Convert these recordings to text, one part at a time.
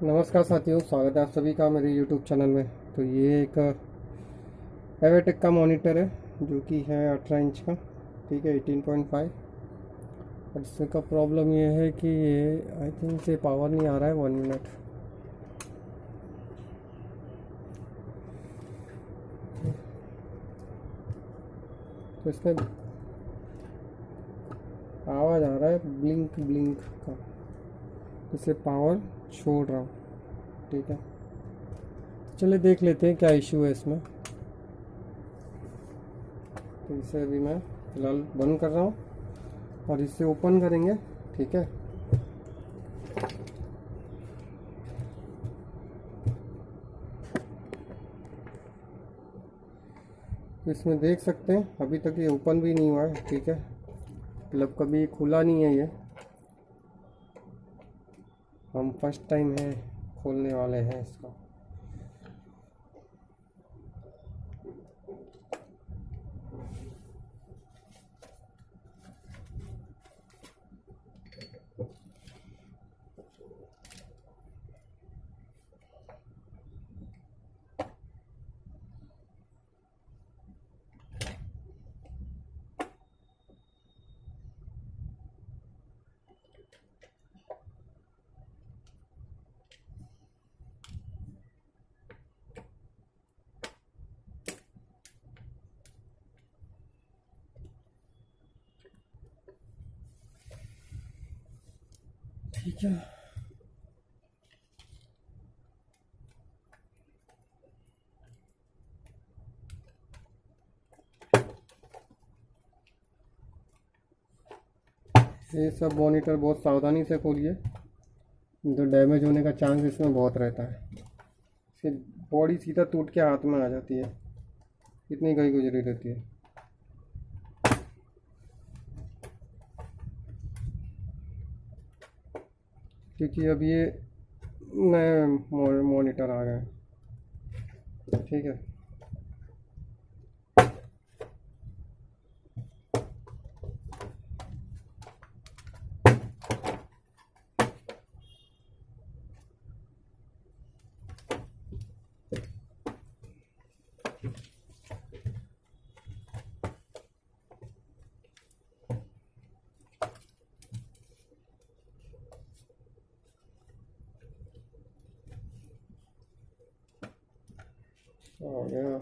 नमस्कार साथियों, स्वागत है आप सभी का मेरे YouTube चैनल में। तो ये एक एवेटेक का मॉनिटर है जो कि है 18 इंच का। ठीक है, 18.5। और इसका प्रॉब्लम ये है कि ये आई थिंक से पावर नहीं आ रहा है 1 मिनट। तो इसमें आवाज़ आ रहा है ब्लिंक ब्लिंक का, इससे पावर छोड़ रहा हूँ। ठीक है, चलिए देख लेते हैं क्या इशू है इसमें। तो इसे अभी मैं फिलहाल बंद कर रहा हूँ और इसे ओपन करेंगे। ठीक है, तो इसमें देख सकते हैं अभी तक ये ओपन भी नहीं हुआ है। ठीक है, मतलब कभी खुला नहीं है ये, हम फर्स्ट टाइम है खोलने वाले हैं इसका। ठीक है, ये सब मॉनिटर बहुत सावधानी से खोलिए, तो डैमेज होने का चांस इसमें बहुत रहता है। फिर बॉडी सीधा टूट के हाथ में आ जाती है, इतनी गई गुजरी रहती है। क्योंकि अब ये नए मॉनिटर आ गए। ठीक है, आ गया।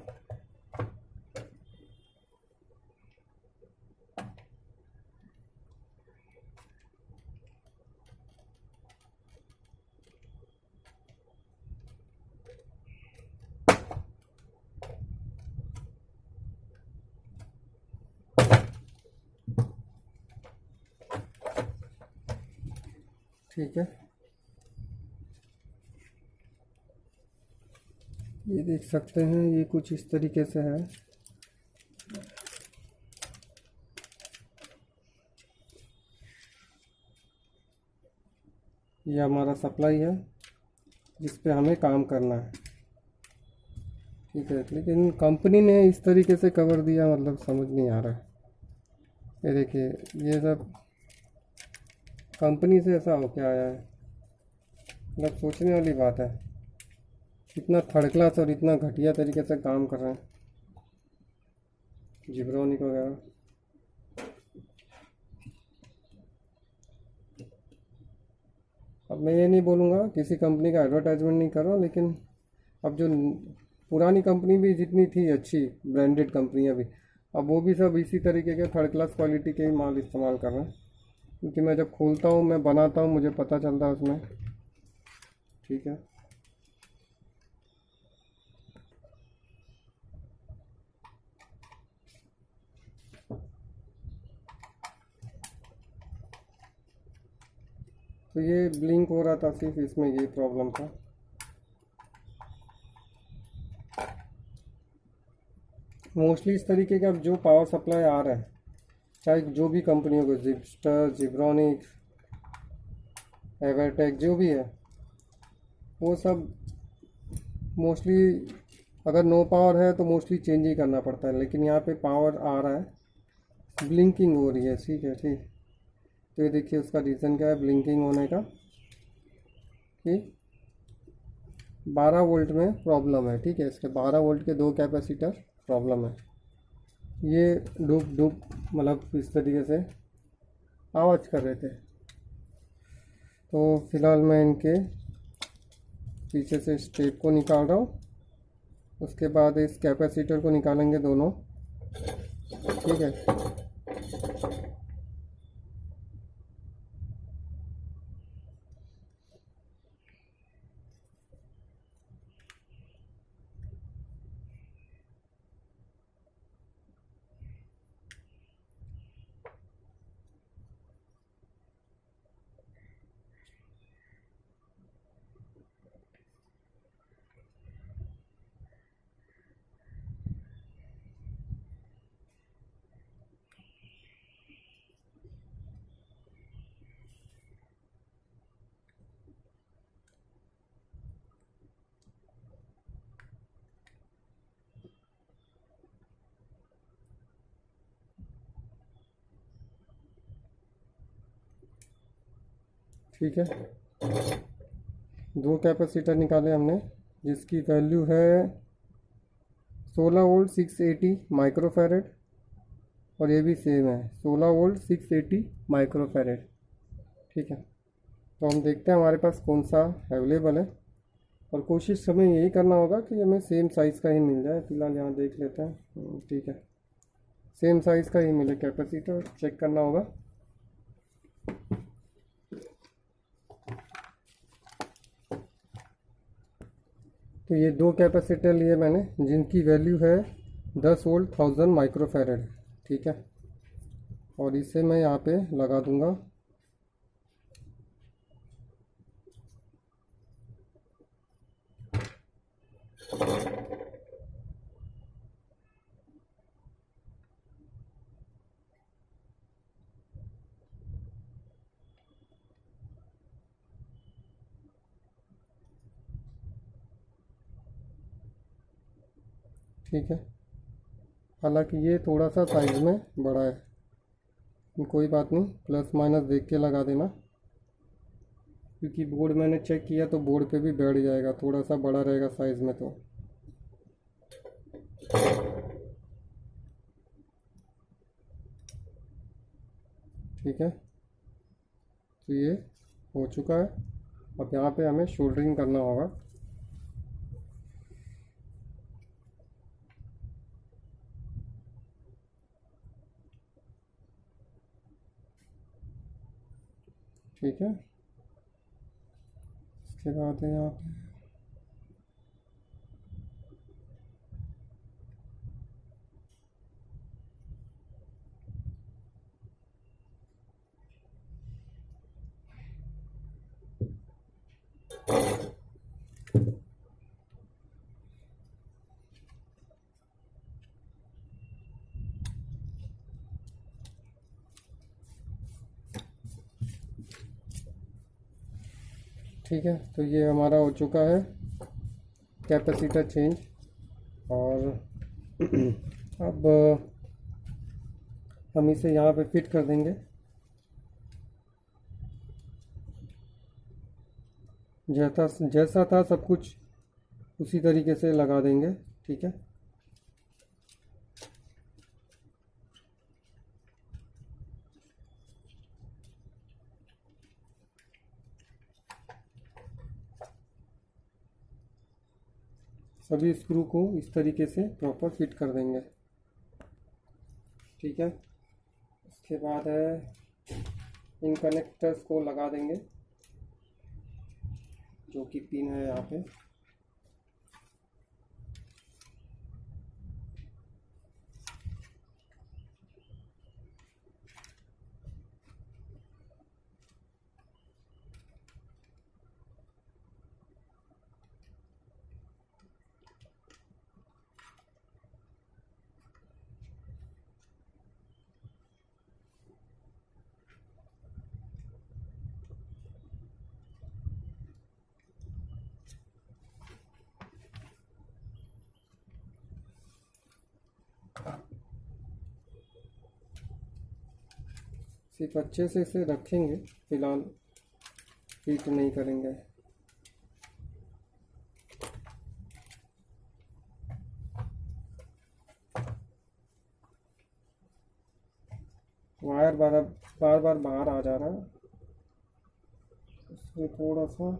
ठीक है, ये देख सकते हैं, ये कुछ इस तरीके से है। ये हमारा सप्लाई है जिस पे हमें काम करना है। ठीक है, लेकिन कंपनी ने इस तरीके से कवर दिया, मतलब समझ नहीं आ रहा है। ये देखिए, ये सब कंपनी से ऐसा हो क्या आया है, मतलब सोचने वाली बात है। इतना थर्ड क्लास और इतना घटिया तरीके से काम कर रहे हैं जिब्रॉनिक वगैरह। अब मैं ये नहीं बोलूँगा, किसी कंपनी का एडवर्टाइजमेंट नहीं कर रहा हूँ, लेकिन अब जो पुरानी कंपनी भी जितनी थी अच्छी ब्रांडेड कंपनियाँ भी, अब वो भी सब इसी तरीके के थर्ड क्लास क्वालिटी के ही माल इस्तेमाल कर रहे हैं। क्योंकि मैं जब खोलता हूँ, मैं बनाता हूँ, मुझे पता चलता है उसमें। ठीक है, तो ये ब्लिंक हो रहा था, सिर्फ इसमें ये प्रॉब्लम था। मोस्टली इस तरीके का जो पावर सप्लाई आ रहा है, चाहे जो भी कंपनियों को, जिप्स्टर, जिब्रॉनिक, एवरटेक, जो भी है, वो सब मोस्टली अगर नो पावर है तो मोस्टली चेंज ही करना पड़ता है। लेकिन यहाँ पे पावर आ रहा है, ब्लिंकिंग हो रही है। ठीक है, ठीक। तो ये देखिए उसका रीज़न क्या है ब्लिंकिंग होने का, कि 12 वोल्ट में प्रॉब्लम है, ठीक है। इसके 12 वोल्ट के 2 कैपेसिटर प्रॉब्लम है। ये डूब डूब मतलब इस तरीके से आवाज़ कर रहे थे। तो फिलहाल मैं इनके पीछे से स्टेप को निकाल रहा हूँ, उसके बाद इस कैपेसिटर को निकालेंगे दोनों, ठीक है। ठीक है, 2 कैपेसिटर निकाले हमने, जिसकी वैल्यू है 16 वोल्ट 680 माइक्रोफैरेड, और ये भी सेम है 16 वोल्ट 680 माइक्रोफैरेड, ठीक है। तो हम देखते हैं हमारे पास कौन सा अवेलेबल है, और कोशिश हमें यही करना होगा कि हमें सेम साइज़ का ही मिल जाए। फिलहाल यहाँ देख लेते हैं, ठीक है, सेम साइज़ का ही मिले कैपेसिटर, चेक करना होगा। तो ये 2 कैपेसिटर लिए मैंने, जिनकी वैल्यू है 10 वोल्ट 1000 माइक्रोफैरेड, ठीक है। और इसे मैं यहाँ पे लगा दूंगा। ठीक है, हालांकि ये थोड़ा सा साइज में बड़ा है, कोई बात नहीं, प्लस माइनस देख के लगा देना, क्योंकि बोर्ड मैंने चेक किया तो बोर्ड पे भी बैठ जाएगा, थोड़ा सा बड़ा रहेगा साइज़ में। तो ठीक है, तो ये हो चुका है। अब यहाँ पे हमें सोल्डरिंग करना होगा। ठीक है, इसके बाद है यहाँ पे ठीक है, तो ये हमारा हो चुका है कैपेसिटर चेंज। और अब हम इसे यहाँ पे फिट कर देंगे, जैसा जैसा था सब कुछ उसी तरीके से लगा देंगे, ठीक है। सभी स्क्रू को इस तरीके से प्रॉपर फिट कर देंगे, ठीक है। उसके बाद है इन कनेक्टर्स को लगा देंगे, जो कि पिन है यहाँ पे। सिर्फ अच्छे से इसे रखेंगे, फिलहाल फिट नहीं करेंगे। बार बार बाहर आ जा रहा है, इसलिए थोड़ा सा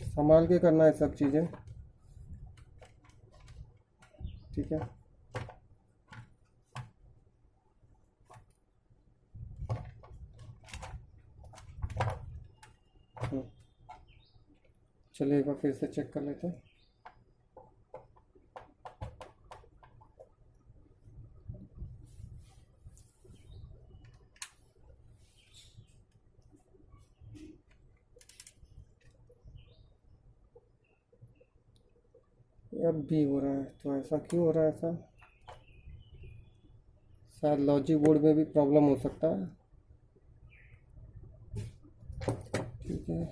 संभाल के करना है सब चीज़ें, ठीक है। चलिए एक बार फिर से चेक कर लेते हैं। अब भी हो रहा है, तो ऐसा क्यों हो रहा है? ऐसा शायद लॉजिक बोर्ड में भी प्रॉब्लम हो सकता है, ठीक है।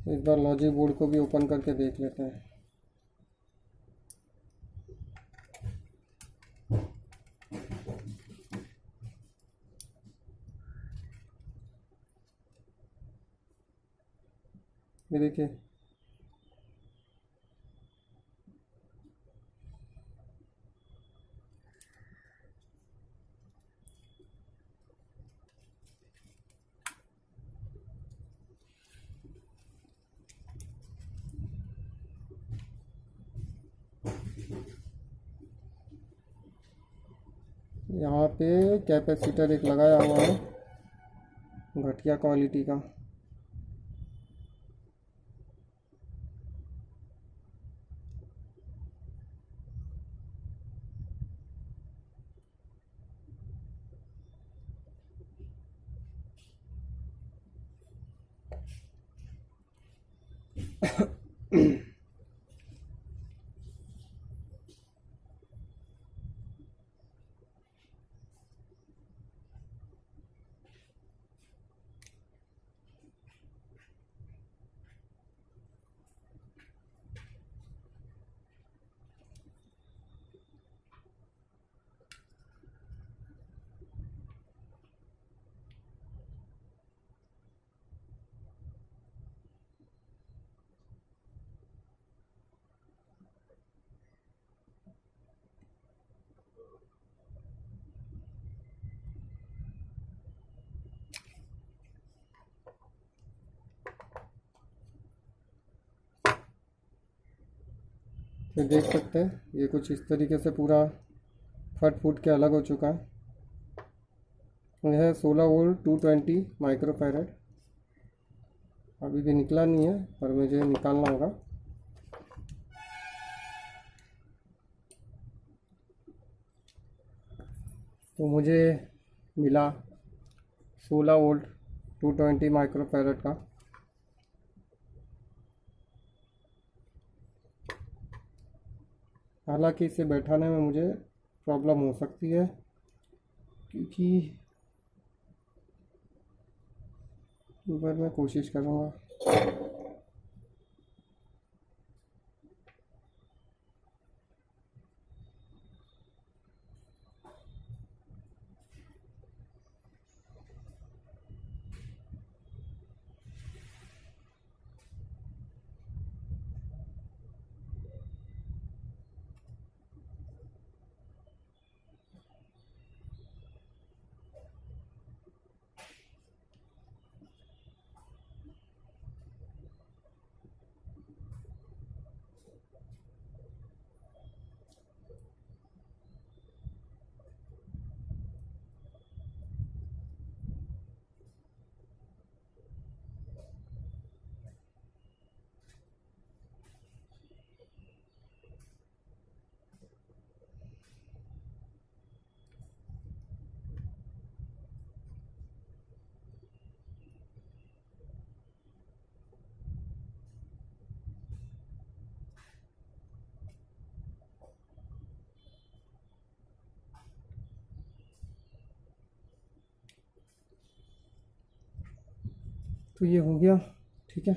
इस बार लॉजिक बोर्ड को भी ओपन करके देख लेते हैं। ये देखिए, यहाँ पे कैपेसिटर एक लगाया हुआ है घटिया क्वालिटी का। तो देख सकते हैं ये कुछ इस तरीके से पूरा फट फूट के अलग हो चुका है। यह है 16 वोल्ट 220 माइक्रोफैरड। अभी भी निकला नहीं है, पर मुझे निकालना होगा। तो मुझे मिला 16 वोल्ट 220 माइक्रोफैरड का। हालांकि इसे बैठाने में मुझे प्रॉब्लम हो सकती है, क्योंकि एक बार मैं कोशिश करूँगा। तो ये हो गया, ठीक है।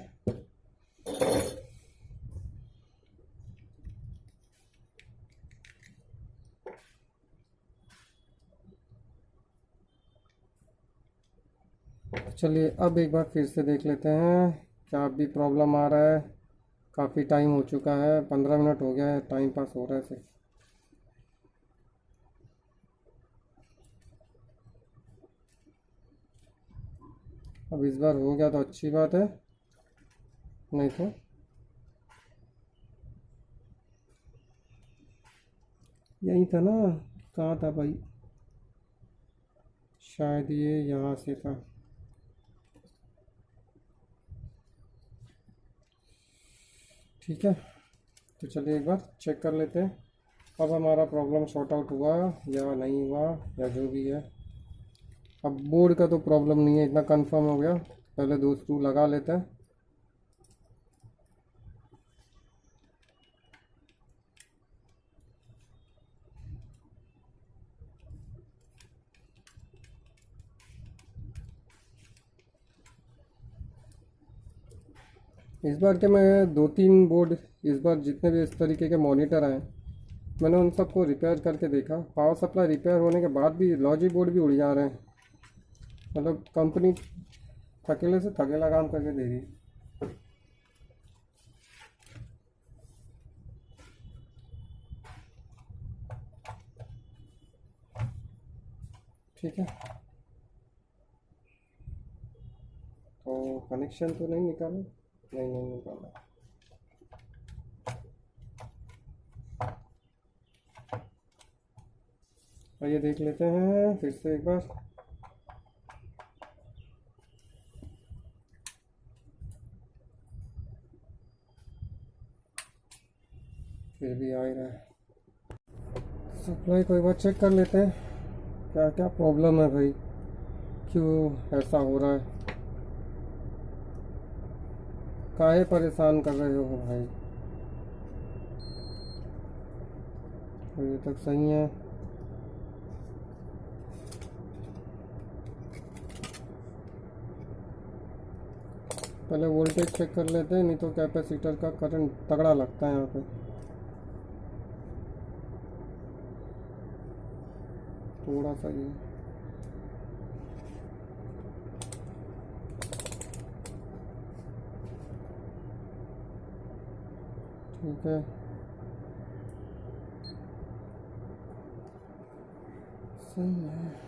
चलिए अब एक बार फिर से देख लेते हैं क्या अभी प्रॉब्लम आ रहा है। काफ़ी टाइम हो चुका है, 15 मिनट हो गया है, टाइम पास हो रहा है सिर्फ। अब इस बार हो गया तो अच्छी बात है, नहीं तो यही था ना, कहाँ था भाई, शायद ये यहाँ से था। ठीक है, तो चलिए एक बार चेक कर लेते हैं अब हमारा प्रॉब्लम सॉर्ट आउट हुआ या नहीं हुआ, या जो भी है। अब बोर्ड का तो प्रॉब्लम नहीं है, इतना कंफर्म हो गया। पहले 2 स्क्रू लगा लेते हैं। इस बार के मैं 2-3 बोर्ड, इस बार जितने भी इस तरीके के मॉनिटर आए मैंने उन सबको रिपेयर करके देखा। पावर सप्लाई रिपेयर होने के बाद भी लॉजिक बोर्ड भी उड़ जा रहे हैं। मतलब कंपनी थकेले से थकेला काम करके दे रही है। ठीक है, तो कनेक्शन तो नहीं निकाला, नहीं निकाला। और ये देख लेते हैं फिर से एक बार। फिर भी आ ही रहा है। सप्लाई को एक बार चेक कर लेते हैं क्या क्या प्रॉब्लम है भाई, क्यों ऐसा हो रहा है, काहे परेशान कर रहे हो भाई। अभी तक सही है। पहले वोल्टेज चेक कर लेते हैं, नहीं तो कैपेसिटर का करंट तगड़ा लगता है यहाँ पे। थोड़ा सा ये ठीक है, सही है।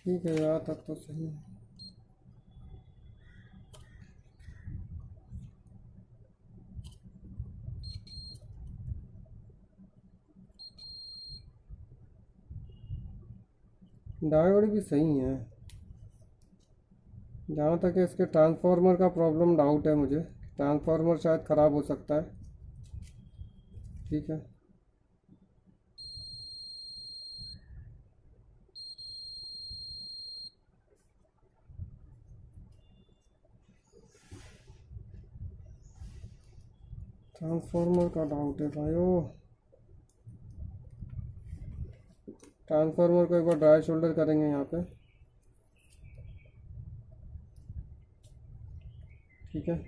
ठीक है, यहाँ तक तो सही है। डायोड भी सही है। जहाँ तक है इसके ट्रांसफार्मर का प्रॉब्लम डाउट है मुझे, ट्रांसफार्मर शायद ख़राब हो सकता है। ठीक है, ट्रांसफार्मर का डाउट है भाइयों। ट्रांसफार्मर को एक बार ड्राई शोल्डर करेंगे यहाँ पे। ठीक है,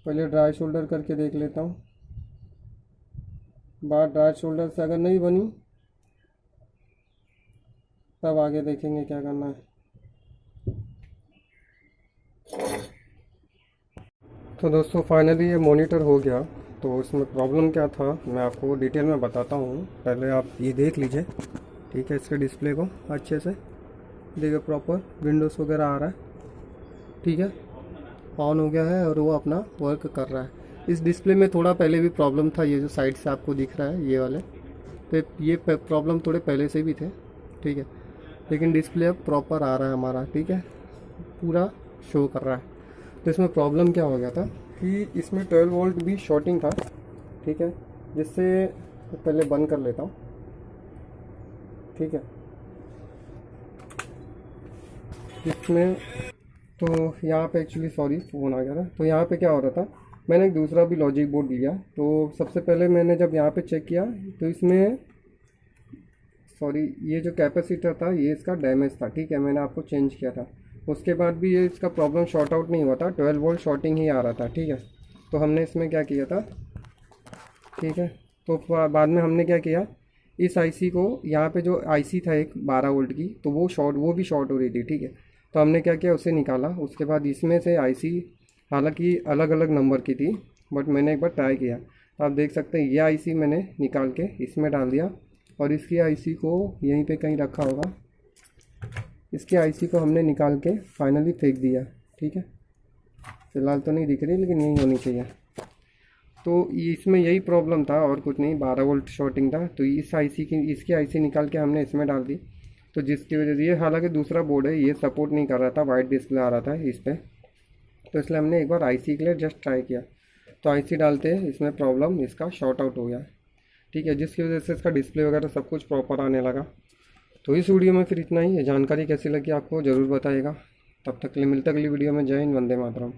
पहले ड्राई शोल्डर करके देख लेता हूँ। बात ड्राई शोल्डर से अगर नहीं बनी तब आगे देखेंगे क्या करना है। तो दोस्तों फाइनली ये मॉनिटर हो गया। तो इसमें प्रॉब्लम क्या था मैं आपको डिटेल में बताता हूँ। पहले आप ये देख लीजिए, ठीक है, इसके डिस्प्ले को अच्छे से देखिए, प्रॉपर विंडोज़ वगैरह आ रहा है। ठीक है, ऑन हो गया है और वो अपना वर्क कर रहा है। इस डिस्प्ले में थोड़ा पहले भी प्रॉब्लम था, ये जो साइड से आपको दिख रहा है ये वाले, तो ये प्रॉब्लम थोड़े पहले से भी थे। ठीक है, लेकिन डिस्प्ले अब प्रॉपर आ रहा है हमारा, ठीक है, पूरा शो कर रहा है। तो इसमें प्रॉब्लम क्या हो गया था कि इसमें 12 वोल्ट भी शॉर्टिंग था, ठीक है, जिससे पहले बंद कर लेता हूँ, ठीक है। इसमें तो यहाँ पे एक्चुअली सॉरी फ़ोन आ गया था, तो यहाँ पे क्या हो रहा था, मैंने एक दूसरा भी लॉजिक बोर्ड लिया। तो सबसे पहले मैंने जब यहाँ पे चेक किया तो इसमें सॉरी ये जो कैपेसिटर था ये इसका डैमेज था, ठीक है, मैंने आपको चेंज किया था। उसके बाद भी ये इसका प्रॉब्लम शॉर्ट आउट नहीं हुआ था, 12 वोल्ट शॉर्टिंग ही आ रहा था, ठीक है। तो हमने इसमें क्या किया था, ठीक है, तो बाद में हमने क्या किया, इस आईसी को, यहाँ पे जो आईसी था एक 12 वोल्ट की, तो वो भी शॉर्ट हो रही थी, ठीक है। तो हमने क्या किया, उसे निकाला। उसके बाद इसमें से आईसी, हालांकि अलग अलग नंबर की थी, बट मैंने एक बार ट्राई किया। तो आप देख सकते हैं ये आईसी मैंने निकाल के इसमें डाल दिया, और इसकी आईसी को यहीं पे कहीं रखा होगा, इसकी आईसी को हमने निकाल के फाइनली फेंक दिया, ठीक है। फ़िलहाल तो नहीं दिख रही, लेकिन यही होनी चाहिए। तो इसमें यही प्रॉब्लम था और कुछ नहीं, 12 वोल्ट शॉर्टिंग था। तो इसकी आईसी निकाल के हमने इसमें डाल दी, तो जिसकी वजह से ये, हालांकि दूसरा बोर्ड है, ये सपोर्ट नहीं कर रहा था, वाइट डिस्प्ले आ रहा था इस पर। तो इसलिए हमने एक बार आईसी के लिए जस्ट ट्राई किया, तो आईसी डालते इसमें प्रॉब्लम इसका शॉर्ट आउट हो गया, ठीक है, जिसकी वजह से इसका डिस्प्ले वगैरह सब कुछ प्रॉपर आने लगा। तो इस वीडियो में फिर इतना ही है। जानकारी कैसी लगी आपको ज़रूर बताइएगा। तब तक के लिए मिलते अगली वीडियो में। जय हिंद, वंदे मातरम।